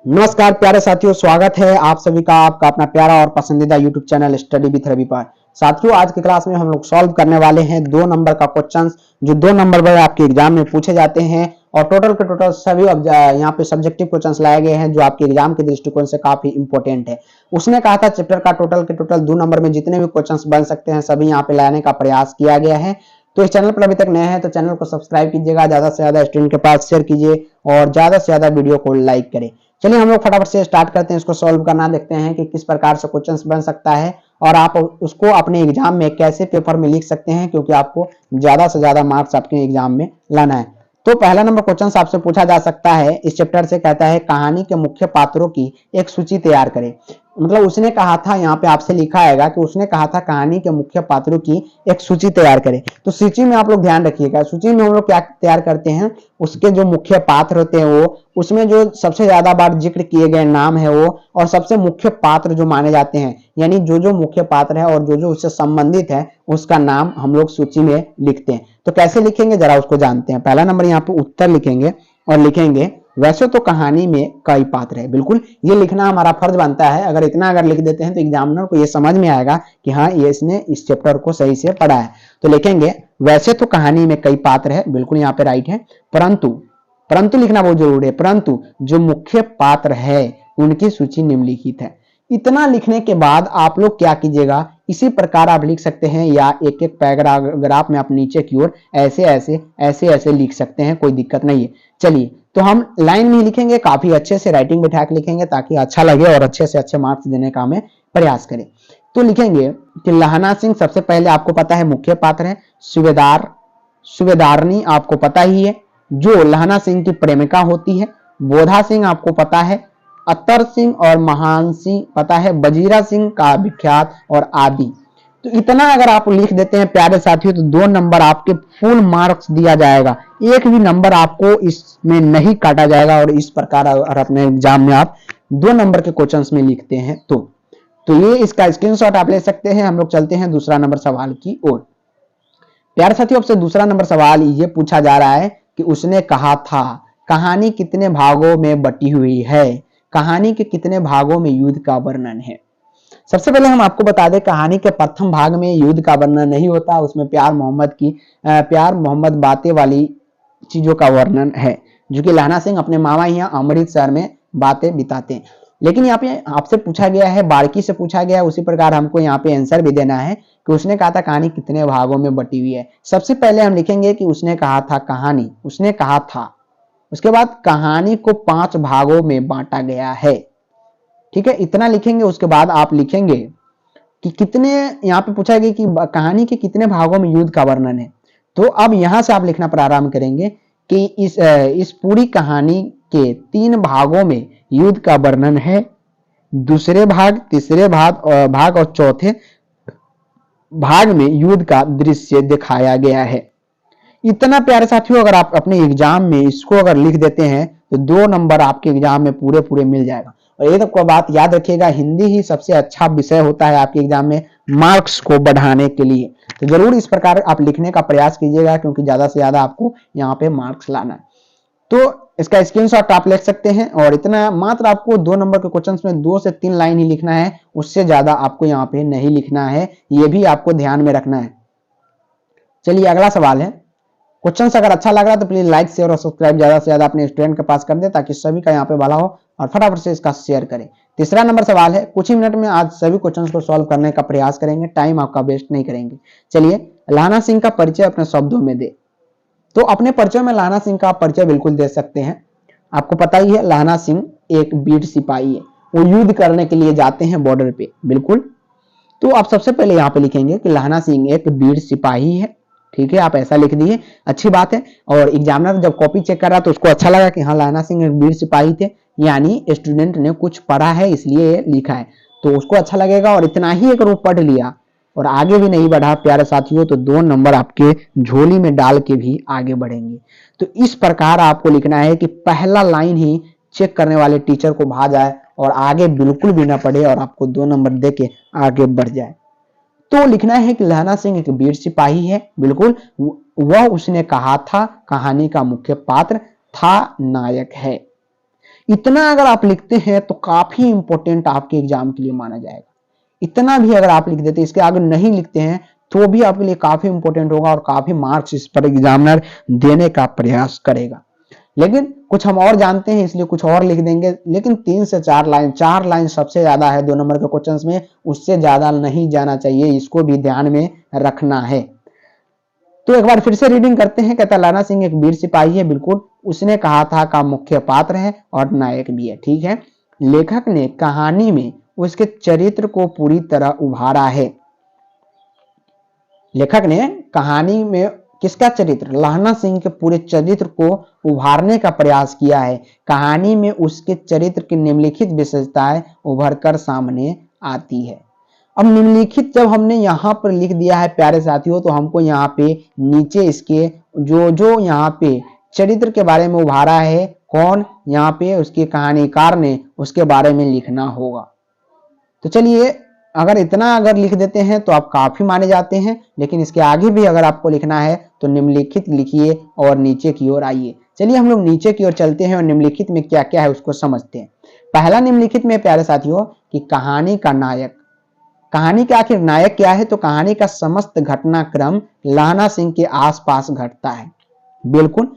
नमस्कार प्यारे साथियों, स्वागत है आप सभी का आपका अपना प्यारा और पसंदीदा YouTube channel study with Ravi पर। साथियों, आज की क्लास में हम लोग सॉल्व करने वाले हैं 2 नंबर का क्वेश्चंस जो 2 नंबर पर आपके एग्जाम में पूछे जाते हैं और टोटल के टोटल सभी यहाँ पे सब्जेक्टिव क्वेश्चंस लाए गए हैं जो आपके एग्जाम के दृष्टिकोण से काफी इंपॉर्टेंट है। उसने कहा था चैप्टर का टोटल के टोटल 2 नंबर में जितने भी क्वेश्चंस बन सकते हैं सभी यहाँ पे लाने का प्रयास किया गया है। तो इस चैनल पर अभी तक नए हैं तो चैनल को सब्सक्राइब कीजिएगा, ज्यादा से ज्यादा स्टूडेंट के पास शेयर कीजिए और ज्यादा से ज्यादा वीडियो को लाइक करें। चलिए हम लोग फटाफट से स्टार्ट करते हैं, इसको सॉल्व करना, देखते हैं कि किस प्रकार से क्वेश्चंस बन सकता है और आप उसको अपने एग्जाम में कैसे पेपर में लिख सकते हैं, क्योंकि आपको ज्यादा से ज्यादा मार्क्स आपके एग्जाम में लाना है। तो पहला नंबर क्वेश्चन आपसे पूछा जा सकता है इस चैप्टर से, कहता है कहानी के मुख्य पात्रों की एक सूची तैयार करें। मतलब उसने कहा था, यहाँ पे आपसे लिखा आएगा कि उसने कहा था कहानी के मुख्य पात्रों की एक सूची तैयार करें। तो सूची में आप लोग ध्यान रखिएगा, सूची में हम लोग क्या तैयार करते हैं, उसके जो मुख्य पात्र होते हैं वो, उसमें जो सबसे ज्यादा बार जिक्र किए गए नाम है वो, और सबसे मुख्य पात्र जो माने जाते हैं, यानी जो जो मुख्य पात्र है और जो जो उससे संबंधित है उसका नाम हम लोग सूची में लिखते हैं। तो कैसे लिखेंगे जरा उसको जानते हैं। पहला नंबर यहाँ पे उत्तर लिखेंगे और लिखेंगे वैसे तो कहानी में कई पात्र है। बिल्कुल ये लिखना हमारा फर्ज बनता है, अगर इतना अगर लिख देते हैं तो एग्जामिनर को ये समझ में आएगा कि हाँ ये इसने इस चैप्टर को सही से पढ़ा है। तो लिखेंगे वैसे तो कहानी में कई पात्र है, बिल्कुल यहाँ पे राइट है, परंतु परंतु लिखना बहुत जरूरी है, परंतु जो मुख्य पात्र है उनकी सूची निम्नलिखित है। इतना लिखने के बाद आप लोग क्या कीजिएगा, इसी प्रकार आप लिख सकते हैं या एक एक पैराग्राफ में आप नीचे की ओर ऐसे ऐसे ऐसे ऐसे लिख सकते हैं, कोई दिक्कत नहीं है। चलिए तो हम लाइन में लिखेंगे, काफी अच्छे से राइटिंग बिठा के लिखेंगे ताकि अच्छा लगे और अच्छे से अच्छे मार्क्स देने का हमें प्रयास करें। तो लिखेंगे कि लहना सिंह सबसे पहले आपको पता है मुख्य पात्र है, सुबेदारनी आपको पता ही है जो लहना सिंह की प्रेमिका होती है, बोधा सिंह आपको पता है, अतर सिंह और महान सिंह पता है, बजीरा सिंह का विख्यात और आदि। तो इतना अगर आप लिख देते हैं प्यारे साथियों तो 2 नंबर आपके फुल मार्क्स दिया जाएगा, एक भी नंबर आपको इसमें नहीं काटा जाएगा। और इस प्रकार अगर अपने एग्जाम में आप 2 नंबर के क्वेश्चंस में लिखते हैं तो ये इसका स्क्रीनशॉट आप ले सकते हैं। हम लोग चलते हैं दूसरा नंबर सवाल की ओर। प्यारे साथियों आपसे दूसरा नंबर सवाल ये पूछा जा रहा है कि उसने कहा था कहानी कितने भागों में बटी हुई है, कहानी के कितने भागों में युद्ध का वर्णन है। सबसे पहले हम आपको बता दें कहानी के प्रथम भाग में युद्ध का वर्णन नहीं होता, उसमें प्यार मोहम्मद बातें वाली चीजों का वर्णन है, जो कि लहना सिंह अपने मामा यहाँ अमृतसर में बातें बिताते हैं। लेकिन यहाँ पे आपसे पूछा गया है, बारीकी से पूछा गया है, उसी प्रकार हमको यहाँ पे आंसर भी देना है कि उसने कहा था कहानी कितने भागों में बटी हुई है। सबसे पहले हम लिखेंगे कि उसने कहा था कहानी, उसने कहा था, उसके बाद कहानी को 5 भागों में बांटा गया है। ठीक है, इतना लिखेंगे। उसके बाद आप लिखेंगे कि कितने, यहाँ पे पूछा गया कि कहानी के कितने भागों में युद्ध का वर्णन है। तो अब यहां से आप लिखना प्रारंभ करेंगे कि इस पूरी कहानी के 3 भागों में युद्ध का वर्णन है, दूसरे भाग, तीसरे भाग और चौथे भाग में युद्ध का दृश्य दिखाया गया है। इतना प्यारे साथियों अगर आप अपने एग्जाम में इसको अगर लिख देते हैं तो 2 नंबर आपके एग्जाम में पूरे पूरे मिल जाएगा। और ये तो बात याद रखिएगा, हिंदी ही सबसे अच्छा विषय होता है आपके एग्जाम में मार्क्स को बढ़ाने के लिए। तो जरूर इस प्रकार आप लिखने का प्रयास कीजिएगा, क्योंकि ज्यादा से ज्यादा आपको यहाँ पे मार्क्स लाना है। तो इसका स्क्रीनशॉट आप लिख सकते हैं और इतना मात्र आपको 2 नंबर के क्वेश्चंस में 2 से 3 लाइन ही लिखना है, उससे ज्यादा आपको यहाँ पे नहीं लिखना है, ये भी आपको ध्यान में रखना है। चलिए अगला सवाल है। क्वेश्चन अगर अच्छा लग रहा है तो प्लीज लाइक शेयर और सब्सक्राइब ज्यादा से ज्यादा अपने स्टूडेंट के पास कर दे ताकि सभी का यहाँ पे भला हो, और फटाफट से इसका शेयर करें। तीसरा नंबर सवाल है, कुछ ही मिनट में आज सभी क्वेश्चंस को सॉल्व करने का प्रयास करेंगे, टाइम आपका वेस्ट नहीं करेंगे। चलिए लहना सिंह का परिचय अपने शब्दों में दे। तो अपने परिचय में लहना सिंह का परिचय बिल्कुल दे सकते हैं। आपको पता ही है लहना सिंह एक वीर सिपाही है, वो युद्ध करने के लिए जाते हैं बॉर्डर पे। बिल्कुल, तो आप सबसे पहले यहाँ पे लिखेंगे कि लहना सिंह एक वीर सिपाही है। ठीक है, आप ऐसा लिख दिए, अच्छी बात है। और एग्जामिनर जब कॉपी चेक कर रहा तो उसको अच्छा लगा कि हाँ लहना सिंह एक वीर सिपाही थे, यानी स्टूडेंट ने कुछ पढ़ा है इसलिए लिखा है, तो उसको अच्छा लगेगा। और इतना ही अगर वो पढ़ लिया और आगे भी नहीं बढ़ा प्यारे साथियों तो 2 नंबर आपके झोली में डाल के भी आगे बढ़ेंगे। तो इस प्रकार आपको लिखना है कि पहला लाइन ही चेक करने वाले टीचर को भा जाए और आगे बिल्कुल भी ना पढ़े और आपको 2 नंबर दे के आगे बढ़ जाए। तो लिखना है कि लहना सिंह एक वीर सिपाही है, बिल्कुल, वह उसने कहा था कहानी का मुख्य पात्र था, नायक है। इतना अगर आप लिखते हैं तो काफी इंपॉर्टेंट आपके एग्जाम के लिए माना जाएगा। इतना भी अगर आप लिख देते, इसके आगे नहीं लिखते हैं तो भी आपके लिए काफी इंपॉर्टेंट होगा और काफी मार्क्स इस पर एग्जामिनर देने का प्रयास करेगा। लेकिन कुछ हम और जानते हैं इसलिए कुछ और लिख देंगे, लेकिन 3 से 4 लाइन, 4 लाइन सबसे ज्यादा है 2 नंबर के क्वेश्चंस में, उससे ज्यादा नहीं जाना चाहिए, इसको भी ध्यान में रखना है। तो एक बार फिर से रीडिंग करते हैं। कहता लाना सिंह एक वीर सिपाही है, बिल्कुल उसने कहा था का मुख्य पात्र है और नायक भी है, ठीक है। लेखक ने कहानी में उसके चरित्र को पूरी तरह उभारा है। लेखक ने कहानी में किसका चरित्र, लहना सिंह के पूरे चरित्र को उभारने का प्रयास किया है। कहानी में उसके चरित्र की निम्नलिखित विशेषताएं उभरकर सामने आती है। अब निम्नलिखित जब हमने यहाँ पर लिख दिया है प्यारे साथियों, तो हमको यहाँ पे नीचे इसके जो यहाँ पे चरित्र के बारे में उभारा है, कौन यहाँ पे उसके कहानीकार ने, उसके बारे में लिखना होगा। तो चलिए अगर इतना अगर लिख देते हैं तो आप काफी माने जाते हैं, लेकिन इसके आगे भी अगर आपको लिखना है तो निम्नलिखित लिखिए और नीचे की ओर आइए। चलिए हम लोग नीचे की ओर चलते हैं और निम्नलिखित में क्या क्या है उसको समझते हैं। पहला निम्नलिखित में प्यारे साथियों कि कहानी का नायक। कहानी का आखिर नायक क्या है, तो कहानी का समस्त घटनाक्रम लहना सिंह के आसपास घटता है। बिल्कुल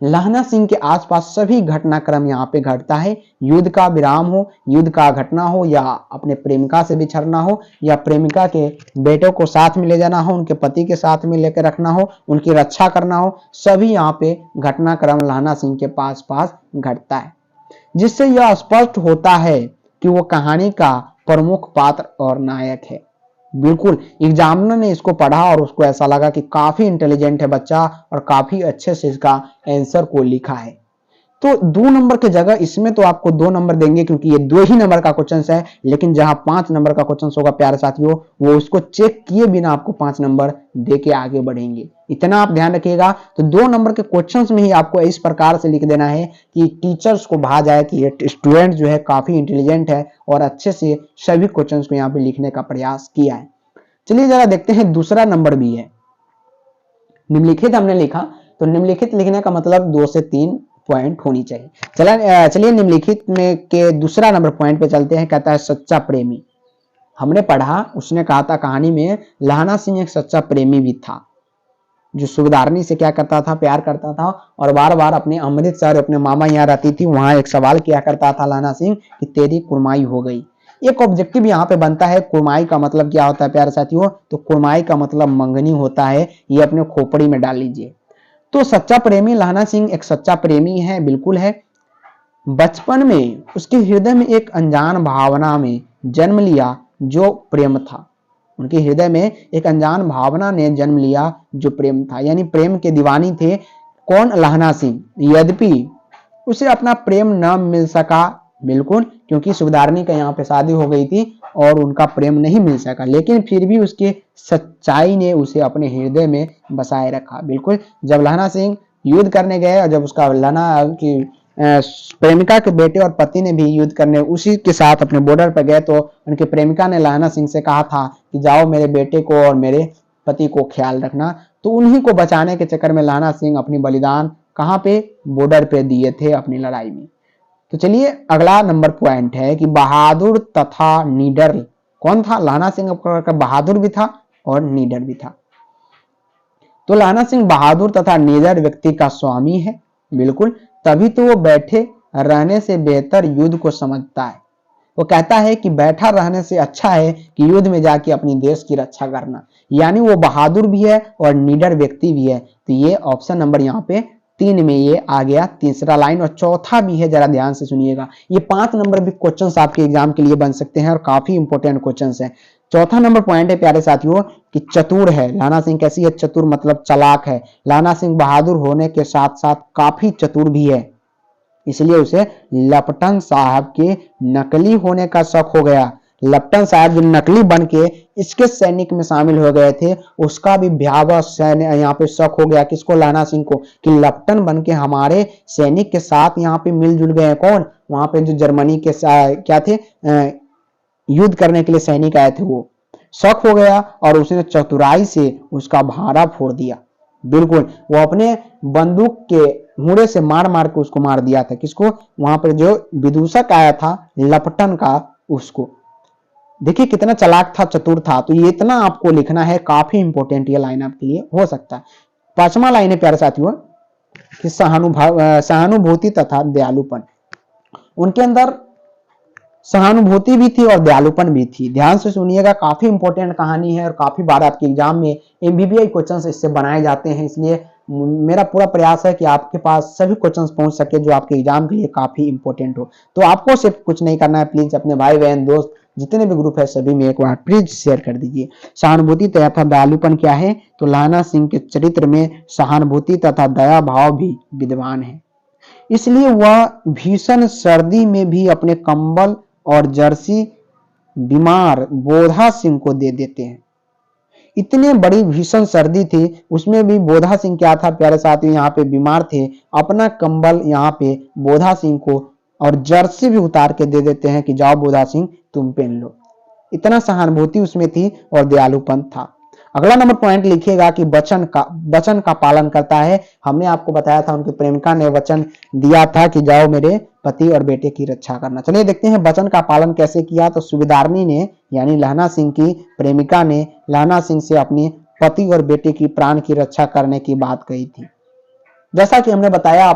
लहना सिंह के आसपास सभी घटनाक्रम यहाँ पे घटता है। युद्ध का विराम हो, युद्ध का घटना हो, या अपने प्रेमिका से बिछड़ना हो, या प्रेमिका के बेटों को साथ में ले जाना हो, उनके पति के साथ में लेकर रखना हो, उनकी रक्षा करना हो, सभी यहाँ पे घटनाक्रम लहना सिंह के पास पास घटता है, जिससे यह स्पष्ट होता है कि वो कहानी का प्रमुख पात्र और नायक है। बिल्कुल एग्जामिनर ने इसको पढ़ा और उसको ऐसा लगा कि काफी इंटेलिजेंट है बच्चा और काफी अच्छे से इसका आंसर को लिखा है। तो 2 नंबर की जगह इसमें तो आपको 2 नंबर देंगे क्योंकि ये 2 ही नंबर का क्वेश्चन है, लेकिन जहां 5 नंबर का क्वेश्चन होगा प्यारे साथियों, वो उसको चेक किए बिना आपको 5 नंबर दे के आगे बढ़ेंगे। इतना आप ध्यान रखिएगा। तो 2 नंबर के क्वेश्चंस में ही आपको इस प्रकार से लिख देना है कि टीचर्स को भा जाए कि ये स्टूडेंट जो है काफी इंटेलिजेंट है और अच्छे से सभी क्वेश्चन को यहाँ पे लिखने का प्रयास किया है। चलिए जरा देखते हैं दूसरा नंबर भी है। निम्नलिखित हमने लिखा, तो निम्नलिखित लिखने का मतलब 2 से 3 पॉइंट होनी चाहिए। चलिए निम्नलिखित में के दूसरा नंबर पॉइंट पे चलते हैं। कहता है सच्चा प्रेमी। हमने पढ़ा, उसने कहा था कहानी में लहना सिंह एक सच्चा प्रेमी भी था, जो सुबेदारनी से क्या करता था, प्यार करता था और बार बार अपने अमृतसर अपने मामा यहाँ रहती थी, वहां एक सवाल किया करता था लहना सिंह कि तेरी कुर्माई हो गई। एक ऑब्जेक्टिव यहाँ पे बनता है। कुर्माई का मतलब क्या होता है प्यारे साथियों, तो कुर्माई का मतलब मंगनी होता है। ये अपने खोपड़ी में डाल लीजिए। तो सच्चा प्रेमी लहना सिंह एक सच्चा प्रेमी है, बिल्कुल है। बचपन में उसके हृदय में एक अनजान भावना में जन्म लिया जो प्रेम था। उनके हृदय में एक अनजान भावना ने जन्म लिया जो प्रेम था, यानी प्रेम के दीवानी थे। कौन, लहना सिंह। यद्यपि उसे अपना प्रेम न मिल सका, बिल्कुल, क्योंकि सुबेदारनी का यहाँ पे शादी हो गई थी और उनका प्रेम नहीं मिल सका, लेकिन फिर भी उसके सच्चाई ने उसे अपने हृदय में बसाए रखा। बिल्कुल जब लहना सिंह युद्ध करने गए और जब उसका लहना की प्रेमिका के बेटे और पति ने भी युद्ध करने उसी के साथ अपने बॉर्डर पर गए, तो उनकी प्रेमिका ने लहना सिंह से कहा था कि जाओ मेरे बेटे को और मेरे पति को ख्याल रखना। तो उन्हीं को बचाने के चक्कर में लहना सिंह अपनी बलिदान कहाँ पे, बॉर्डर पे दिए थे अपनी लड़ाई में। तो चलिए अगला नंबर पॉइंट है कि बहादुर तथा निडर। कौन था, लहना सिंह बहादुर भी था और निडर भी था। तो लहना सिंह बहादुर तथा निडर व्यक्ति का स्वामी है, बिल्कुल, तभी तो वो बैठे रहने से बेहतर युद्ध को समझता है। वो कहता है कि बैठा रहने से अच्छा है कि युद्ध में जाके अपनी देश की रक्षा करना, यानी वो बहादुर भी है और निडर व्यक्ति भी है। तो ये ऑप्शन नंबर यहाँ पे 3 में ये आ गया, तीसरा लाइन। और चौथा भी है, जरा ध्यान से सुनिएगा। ये 5 नंबर भी क्वेश्चंस आपके एग्जाम के लिए बन सकते हैं और काफी इंपॉर्टेंट क्वेश्चंस हैं। चौथा नंबर पॉइंट है प्यारे साथियों कि चतुर है। लहना सिंह कैसी है, चतुर मतलब चालाक है। लहना सिंह बहादुर होने के साथ साथ काफी चतुर भी है, इसलिए उसे लपटन साहब के नकली होने का शक हो गया। लपटन साहब जो नकली बन के इसके सैनिक में शामिल हो गए थे, उसका भी भयावह सैन्य यहाँ पे शक हो गया। किसको, लहना सिंह को, कि लपटन बन के हमारे सैनिक के साथ यहाँ पे मिलजुल गए। कौन, वहां पे जो जर्मनी के क्या थे, युद्ध करने के लिए सैनिक आए थे। वो शक हो गया और उसने चतुराई से उसका भारा फोड़ दिया। बिल्कुल वो अपने बंदूक के घोड़े से मार मार के उसको मार दिया था। किसको? वहां पर जो विदूषक आया था लपटन का, उसको। देखिए कितना चालाक था, चतुर था। तो ये इतना आपको लिखना है, काफी इंपॉर्टेंट ये लाइन आपके लिए हो सकता है। पांचवा लाइन है प्यारे साथियों कि सहानुभूति तथा दयालुपन। उनके अंदर सहानुभूति भी थी और दयालुपन भी थी। ध्यान से सुनिएगा, काफी इंपॉर्टेंट कहानी है और काफी बार आपके एग्जाम में एमबीबीआई क्वेश्चन इससे बनाए जाते हैं। इसलिए मेरा पूरा प्रयास है कि आपके पास सभी क्वेश्चंस पहुंच सके जो आपके एग्जाम के लिए काफी इंपॉर्टेंट हो। तो आपको सिर्फ कुछ नहीं करना है, प्लीज अपने भाई बहन दोस्त जितने भी ग्रुप है सभी में एक बार प्लीज शेयर कर दीजिए। सहानुभूति तथा दयालुपन क्या है? तो लहना सिंह के चरित्र में सहानुभूति तथा दया भाव भी विद्यमान है। इसलिए वह भीषण सर्दी में भी अपने कंबल और जर्सी बीमार बोधा सिंह को दे देते हैं। इतने बड़ी भीषण सर्दी थी, उसमें भी बोधा सिंह क्या था प्यारे साथियों, यहाँ पे बीमार थे। अपना कंबल यहाँ पे बोधा सिंह को और जर्सी भी उतार के दे देते हैं कि जाओ बोधा सिंह तुम पहन लो। इतना सहानुभूति उसमें थी और दयालुपन था। अगला नंबर पॉइंट लिखिएगा कि वचन का पालन करता है। हमने आपको बताया था उनकी प्रेमिका ने वचन दिया था कि जाओ मेरे पति और बेटे की रक्षा करना। चलिए देखते हैं वचन का पालन कैसे किया। तो सूबेदारनी ने यानी लहना सिंह की प्रेमिका ने लहना सिंह से अपने पति और बेटे की प्राण की रक्षा करने की बात कही थी। जैसा कि हमने बताया,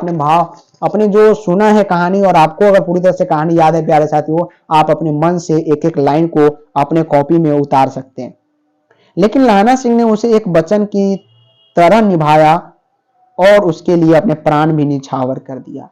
अपने जो सुना है कहानी, और आपको अगर पूरी तरह से कहानी याद है प्यारे साथियों, आप अपने मन से एक एक लाइन को अपने कॉपी में उतार सकते हैं। लेकिन लहना सिंह ने उसे एक वचन की तरह निभाया और उसके लिए अपने प्राण भी निछावर कर दिया।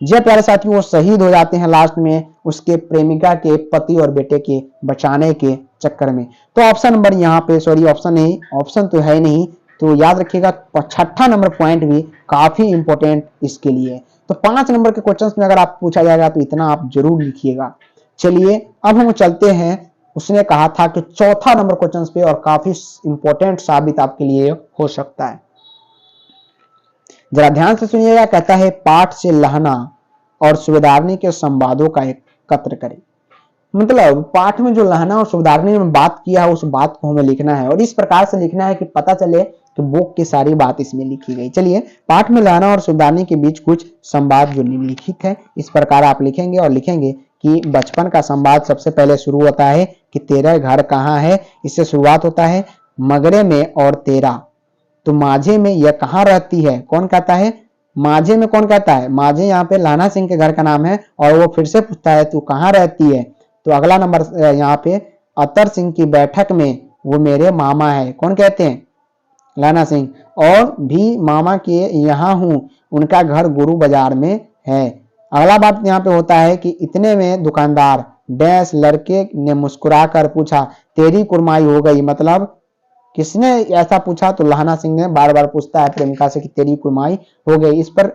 जी प्यारे साथियों, वो शहीद हो जाते हैं लास्ट में उसके प्रेमिका के पति और बेटे के बचाने के चक्कर में। तो ऑप्शन नंबर यहाँ पे, सॉरी ऑप्शन नहीं, ऑप्शन तो है नहीं, तो याद रखिएगा छठा नंबर पॉइंट भी काफी इंपॉर्टेंट इसके लिए। तो 5 नंबर के क्वेश्चन में अगर आप पूछा जाएगा तो इतना आप जरूर लिखिएगा। चलिए अब हम चलते हैं, उसने कहा था कि चौथा नंबर क्वेश्चन पे, और काफी इंपॉर्टेंट साबित आपके लिए हो सकता है। जरा ध्यान से सुनिएगा। कहता है पाठ से लहना और सूबेदारनी के संवादों का एकत्र करें। मतलब पाठ में जो लहना और सूबेदारनी ने बात किया है उस बात को हमें लिखना है, और इस प्रकार से लिखना है कि पता चले कि बुक की सारी बात इसमें लिखी गई। चलिए, पाठ में लहना और सूबेदारनी के बीच कुछ संवाद जो निम्नलिखित है, इस प्रकार आप लिखेंगे और लिखेंगे कि बचपन का संवाद सबसे पहले शुरू होता है कि तेरा घर कहाँ है। इससे शुरुआत होता है मगरे में और तेरा, तो माझे में यह कहाँ रहती है। कौन कहता है? माझे में। कौन कहता है? माझे यहाँ पे लहना सिंह के घर का नाम है, और वो फिर से पूछता है तू कहाँ रहती है। तो अगला नंबर यहाँ पे अतर सिंह की बैठक में वो मेरे मामा है। कौन कहते हैं? लहना सिंह। और भी मामा के यहाँ हूँ, उनका घर गुरु बाजार में है। अगला बात यहाँ पे होता है कि इतने में दुकानदार डैश लड़के ने मुस्कुरा कर पूछा तेरी कुरमाई हो गई। मतलब किसने ऐसा पूछा? तो लहना सिंह ने बार बार पूछता है प्रेमिका से कि तेरी कुरमाई हो गई। इस पर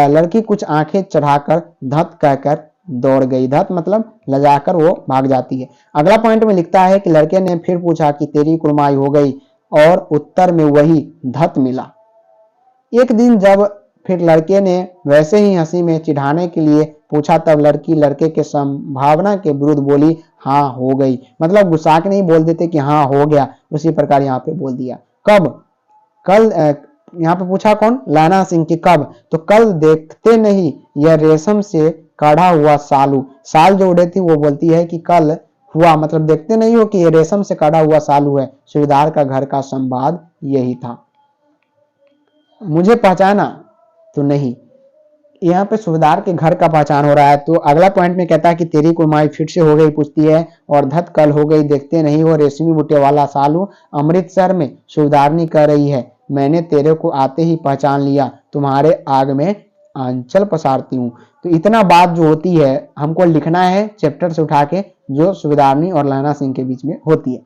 लड़की कुछ आंखें चढ़ाकर धत कहकर दौड़ गई। धत मतलब लजाकर वो भाग जाती है। अगला पॉइंट में लिखता है कि लड़के ने फिर पूछा कि तेरी कुरमाई हो गई, और उत्तर में वही धत मिला। एक दिन जब फिर लड़के ने वैसे ही हंसी में चिढ़ाने के लिए पूछा, तब लड़की लड़के के संभावना के विरुद्ध बोली हाँ हो गई। मतलब गुस्सा के नहीं बोल देते कि हाँ हो गया, उसी प्रकार यहाँ पे बोल दिया। कब? कल। यहाँ पे पूछा कौन? लहना सिंह की कब? तो कल देखते नहीं यह रेशम से काढ़ा हुआ सालू। साल जो उड़े थी वो बोलती है कि कल हुआ, मतलब देखते नहीं हो कि ये रेशम से काढ़ा हुआ सालू है। सूबेदार का घर का संवाद यही था। मुझे पहचाना तो नहीं, यहाँ पे सूबेदार के घर का पहचान हो रहा है। तो अगला पॉइंट में कहता है कि तेरी कुरमाई फिर से हो गई पूछती है, और धत कल हो गई देखते नहीं हो रेशमी बूटे वाला सालू अमृतसर में। सूबेदारनी कह रही है मैंने तेरे को आते ही पहचान लिया, तुम्हारे आग में आंचल पसारती हूँ। तो इतना बात जो होती है हमको लिखना है चैप्टर से उठा के, जो सूबेदारनी और लहना सिंह के बीच में होती है।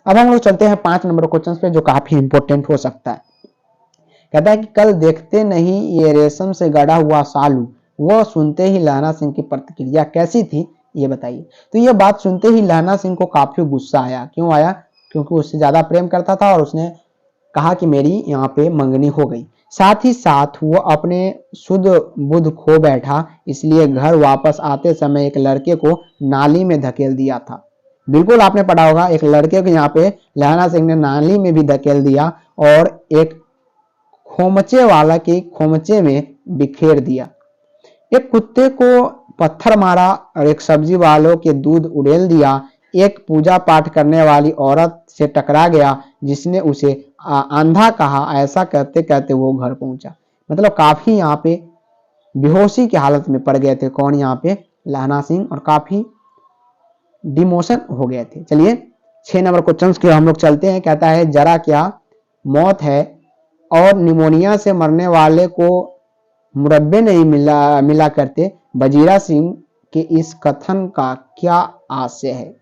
अब हम लोग चलते हैं 5 नंबर क्वेश्चन पे, जो काफी इंपॉर्टेंट हो सकता है। कहता है कि कल देखते नहीं ये रेशम से गढ़ा हुआ सालू। वह सुनते ही लहना सिंह की प्रतिक्रिया कैसी थी ये बताइए। तो यह बात सुनते ही लहना सिंह को काफी गुस्सा आया। क्यों आया? क्योंकि उससे ज्यादा प्रेम करता था और उसने कहा कि मेरी यहाँ पे मंगनी हो गई। साथ ही साथ वो अपने शुद्ध बुद्ध खो बैठा, इसलिए घर वापस आते समय एक लड़के को नाली में धकेल दिया था। बिल्कुल आपने पढ़ा होगा, एक लड़के को यहाँ पे लहना सिंह ने नाली में भी धकेल दिया, और एक खोमचे वाला के खोमचे में बिखेर दिया। एक कुत्ते को पत्थर मारा और एक सब्जी वालों के दूध उड़ेल दिया। एक पूजा पाठ करने वाली औरत से टकरा गया जिसने उसे अंधा कहा। ऐसा कहते कहते वो घर पहुंचा। मतलब काफी यहाँ पे बेहोशी की हालत में पड़ गए थे कौन, यहाँ पे लहना सिंह, और काफी डिमोशन हो गए थे। चलिए 6 नंबर क्वेश्चन के हम लोग चलते हैं। कहता है जरा क्या मौत है और निमोनिया से मरने वाले को मुरब्बे नहीं मिला करते, वजीरा सिंह के इस कथन का क्या आशय है?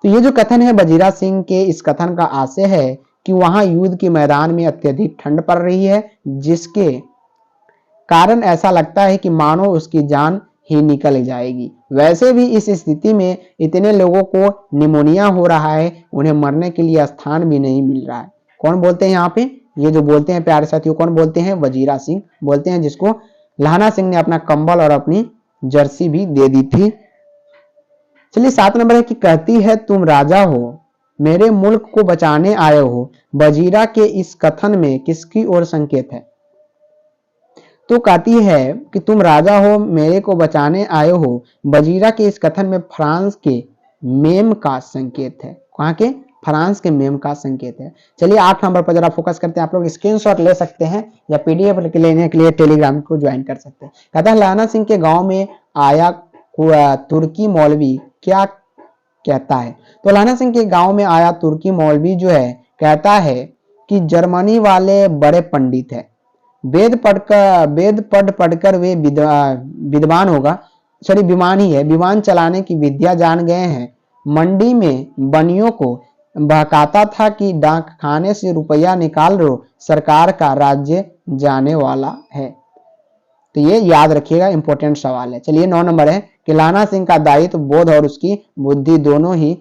तो ये जो कथन है वजीरा सिंह के इस कथन का आशय है कि वहां युद्ध के मैदान में अत्यधिक ठंड पड़ रही है, जिसके कारण ऐसा लगता है कि मानो उसकी जान ही निकल जाएगी। वैसे भी इस स्थिति में इतने लोगों को निमोनिया हो रहा है, उन्हें मरने के लिए स्थान भी नहीं मिल रहा है। कौन बोलते हैं यहाँ पे? ये जो बोलते हैं प्यारे साथियों, कौन बोलते हैं? वजीरा सिंह बोलते हैं, जिसको लहना सिंह ने अपना कंबल और अपनी जर्सी भी दे दी थी। चलिए 7 नंबर है कि कहती है तुम राजा हो, मेरे मुल्क को बचाने आए हो। वजीरा के इस कथन में किसकी ओर संकेत है? तो कहती है कि तुम राजा हो, मेरे को बचाने आए हो। वजीरा के इस कथन में फ्रांस के मेम का संकेत है। कहाँ के? फ्रांस के मेम का संकेत है। चलिए 8 नंबर पर जरा फोकस करते हैं। आप लोग स्क्रीनशॉट ले सकते हैं या पीडीएफ लेने के लिए टेलीग्राम को ज्वाइन कर सकते हैं। कहता है लहना सिंह के गांव में आया तुर्की मौलवी क्या कहता है? तो लहना सिंह के गांव में आया तुर्की मौलवी जो है कहता है कि जर्मनी वाले बड़े पंडित है, वेद पढ़ पढ़कर वे विद्वान होगा, सॉरी विमान ही है, विमान चलाने की विद्या जान गए हैं। मंडी में बनियों को बहकाता था कि डाक खाने से रुपया निकाल लो, सरकार का राज्य जाने वाला है। तो ये याद रखिएगा, इंपॉर्टेंट सवाल है। चलिए 9 नंबर है कि लहना सिंह का दायित्व बोध और उसकी बुद्धि दोनों ही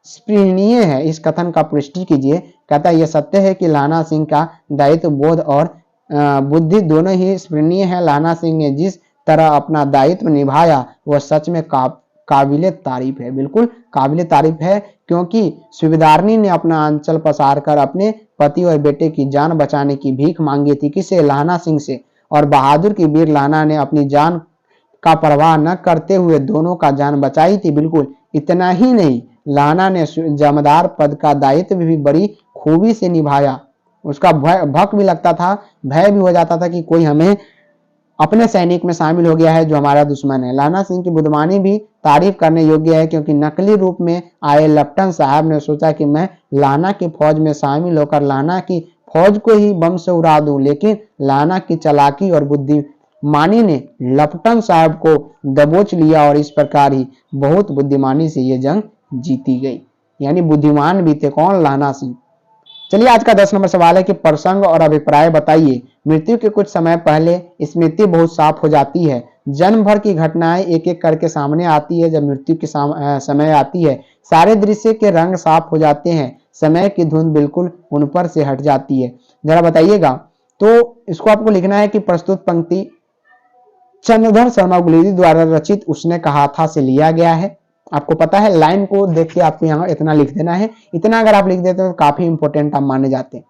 स्पृहणीय है। इस कथन का पुष्टि कीजिए। कहता है यह सत्य है कि लहना सिंह का दायित्व बोध और बुद्धि दोनों ही स्मरणीय है। लहना सिंह ने जिस तरह अपना दायित्व निभाया वह सच में काबिले तारीफ है। बिल्कुल काबिले तारीफ है, क्योंकि सुबेदारनी ने अपना अंचल पसार कर अपने पति और बेटे की जान बचाने की भीख मांगी थी। किसे? लहना सिंह से। और बहादुर की वीर लहना ने अपनी जान का परवाह न करते हुए दोनों का जान बचाई थी। बिल्कुल इतना ही नहीं, लहना ने जमादार पद का दायित्व भी बड़ी खूबी से निभाया। उसका भक भी लगता था, भय भी हो जाता था कि कोई हमें अपने सैनिक में शामिल हो गया है जो हमारा दुश्मन है। लहना सिंह की बुद्धमानी भी तारीफ करने योग्य है, क्योंकि नकली रूप में आए लेफ्टिनेंट साहब ने सोचा कि मैं लहना की फौज में शामिल होकर लहना की फौज को ही बम से उड़ा दूं, लेकिन लहना की चालाकी और बुद्धिमानी ने लेफ्टिनेंट साहब को दबोच लिया और इस प्रकार ही बहुत बुद्धिमानी से ये जंग जीती गई। यानी बुद्धिमान भी थे कौन? लहना सिंह। चलिए आज का 10 नंबर सवाल है कि प्रसंग और अभिप्राय बताइए। मृत्यु के कुछ समय पहले स्मृति बहुत साफ हो जाती है। जन्म भर की घटनाएं एक एक करके सामने आती है। जब मृत्यु के समय आती है, सारे दृश्य के रंग साफ हो जाते हैं, समय की धुंध बिल्कुल उन पर से हट जाती है। जरा बताइएगा। तो इसको आपको लिखना है कि प्रस्तुत पंक्ति चंद्रधर शर्मा गुलेरी द्वारा रचित उसने कहा था से लिया गया है। आपको पता है, लाइन को देख के आपको यहाँ इतना लिख देना है। इतना अगर आप लिख देते हो तो काफी इंपॉर्टेंट आप माने जाते हैं।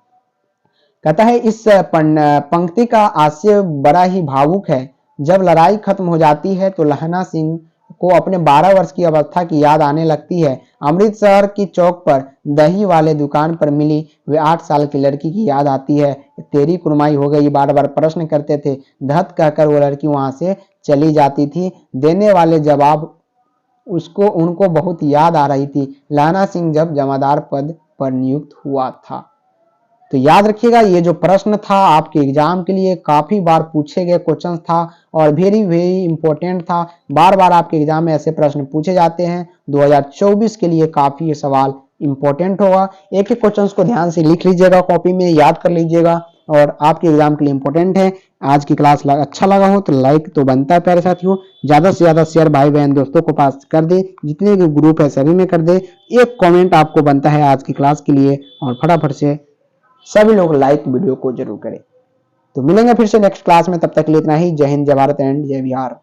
कहता है इस पंक्ति का आशय बड़ा ही भावुक है। जब लड़ाई खत्म हो जाती है तो लहना सिंह को अपने 12 वर्ष की अवस्था की याद आने लगती है। अमृतसर की चौक पर दही वाले दुकान पर मिली वे 8 साल की लड़की की याद आती है। तेरी कुरमाई हो गई, बार बार प्रश्न करते थे। धत कहकर वो लड़की वहां से चली जाती थी। देने वाले जवाब उसको उनको बहुत याद आ रही थी। लहना सिंह जब जमादार पद पर नियुक्त हुआ था। तो याद रखिएगा, ये जो प्रश्न था आपके एग्जाम के लिए काफी बार पूछे गए क्वेश्चन था और वेरी वेरी इंपॉर्टेंट था। बार बार आपके एग्जाम में ऐसे प्रश्न पूछे जाते हैं। 2024 के लिए काफी ये सवाल इंपॉर्टेंट होगा। एक एक क्वेश्चन को ध्यान से लिख लीजिएगा, कॉपी में याद कर लीजिएगा और आपके एग्जाम के लिए इंपॉर्टेंट है। आज की क्लास अच्छा लगा हो तो लाइक तो बनता है प्यारे साथियों। ज्यादा से ज्यादा शेयर भाई बहन दोस्तों को पास कर दे, जितने भी ग्रुप है सभी में कर दे। एक कमेंट आपको बनता है आज की क्लास के लिए और फटाफट से सभी लोग लाइक वीडियो को जरूर करें। तो मिलेंगे फिर से नेक्स्ट क्लास में, तब तक के लिए इतना ही। जय हिंद, जय भारत एंड जय बिहार।